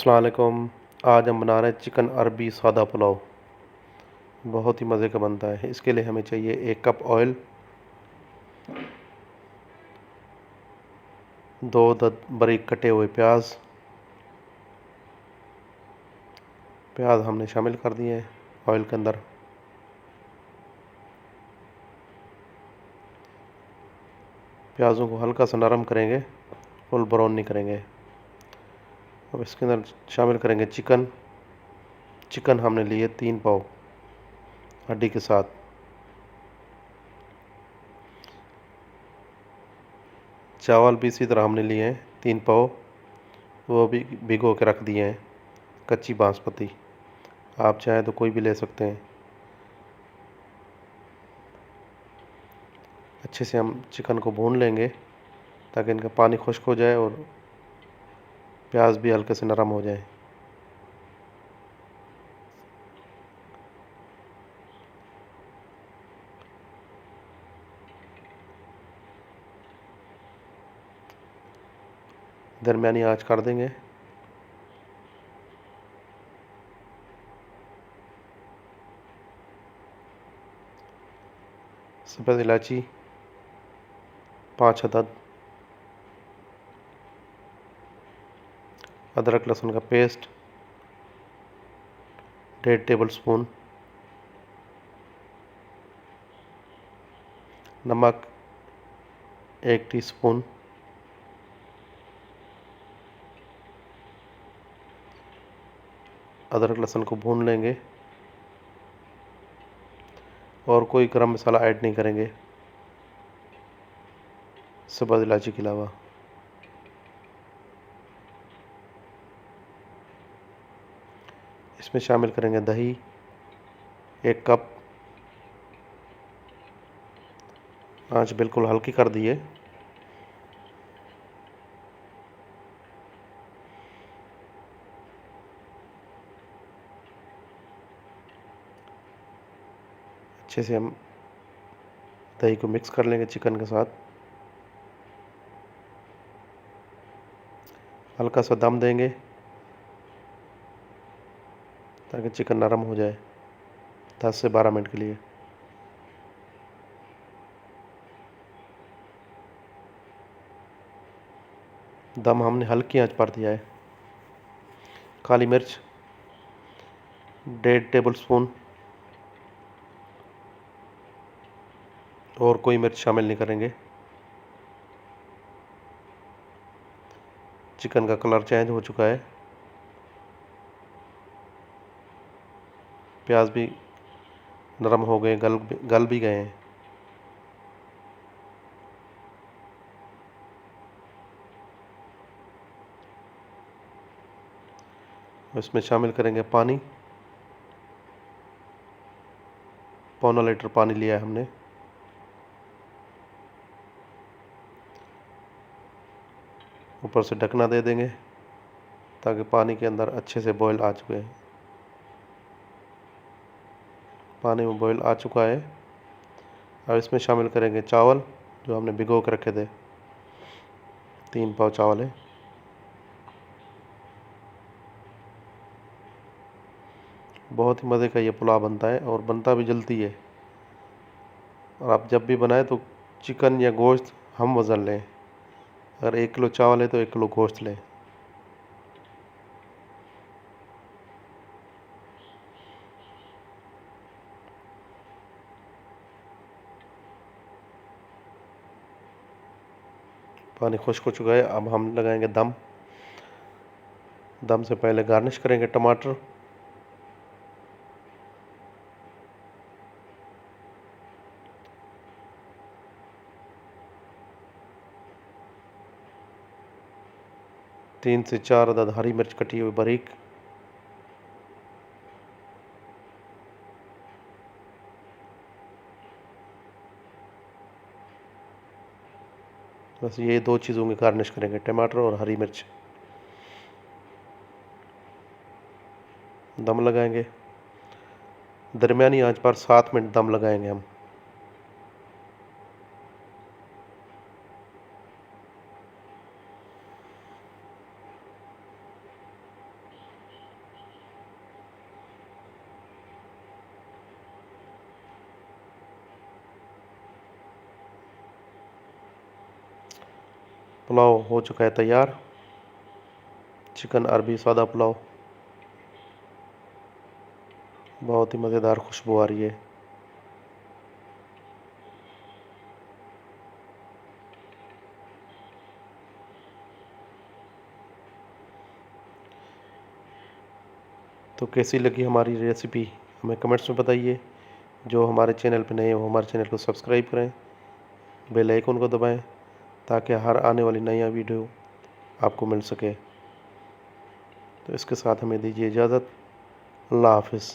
अस्सलाम वालेकुम। आज हम बना रहे हैं चिकन अरबी सादा पुलाव। बहुत ही मज़े का बनता है। इसके लिए हमें चाहिए 1 कप ऑयल, 2 बारीक कटे हुए प्याज। प्याज हमने शामिल कर दिए हैं ऑयल के अंदर। प्याज़ों को हल्का सा नरम करेंगे, फुल ब्राउन नहीं करेंगे। अब इसके अंदर शामिल करेंगे चिकन। चिकन हमने लिए 3 पाव हड्डी के साथ। चावल भी इसी तरह हमने लिए हैं 3 पाव, वो भी भिगो के रख दिए हैं, कच्ची बासमती। आप चाहें तो कोई भी ले सकते हैं। अच्छे से हम चिकन को भून लेंगे ताकि इनका पानी खुश्क हो जाए और प्याज भी हल्के से नरम हो जाए। दरमियानी आंच कर देंगे। सफ़ेद इलायची 5 अदद, अदरक लहसुन का पेस्ट 1.5 टेबल स्पून, नमक 1 टीस्पून, अदरक लहसुन को भून लेंगे और कोई गरम मसाला ऐड नहीं करेंगे सफ़ेद इलायची के अलावा। इसमें शामिल करेंगे दही 1 कप। आंच बिल्कुल हल्की कर दिए। अच्छे से हम दही को मिक्स कर लेंगे चिकन के साथ। हल्का सा दम देंगे ताकि चिकन नरम हो जाए 10 से 12 मिनट के लिए। दम हमने हल्की आंच पर दिया है। काली मिर्च 1.5 टेबल स्पून, और कोई मिर्च शामिल नहीं करेंगे। चिकन का कलर चेंज हो चुका है, प्याज भी नरम हो गए, गल भी गए हैं। इसमें शामिल करेंगे पानी। 1.25 लीटर पानी लिया है हमने। ऊपर से ढकना दे देंगे ताकि पानी के अंदर अच्छे से बॉयल आ चुके हैं। पानी में बॉयल आ चुका है। अब इसमें शामिल करेंगे चावल जो हमने भिगो के रखे थे। 3 पाव चावल है। बहुत ही मज़े का ये पुलाव बनता है और बनता भी जल्दी है। और आप जब भी बनाएं तो चिकन या गोश्त हम वज़न लें। अगर 1 किलो चावल है तो 1 किलो गोश्त लें। पानी खुश्क हो चुका है। अब हम लगाएंगे दम। दम से पहले गार्निश करेंगे टमाटर। तीन से 4 अदद हरी मिर्च कटी हुई बारीक। बस ये 2 चीज़ों की गार्निश करेंगे, टमाटर और हरी मिर्च। दम लगाएंगे। दरमियानी आंच पर 7 मिनट दम लगाएंगे हम। पुलाव हो चुका है तैयार। चिकन अरबी सादा पुलाव, बहुत ही मज़ेदार खुशबू आ रही है। तो कैसी लगी हमारी रेसिपी हमें कमेंट्स में बताइए। जो हमारे चैनल पर नए हैं वो हमारे चैनल को सब्सक्राइब करें, बेल आइकन को दबाएं ताकि हर आने वाली नया वीडियो आपको मिल सके। तो इसके साथ हमें दीजिए इजाज़त। अल्लाह हाफ़िज़।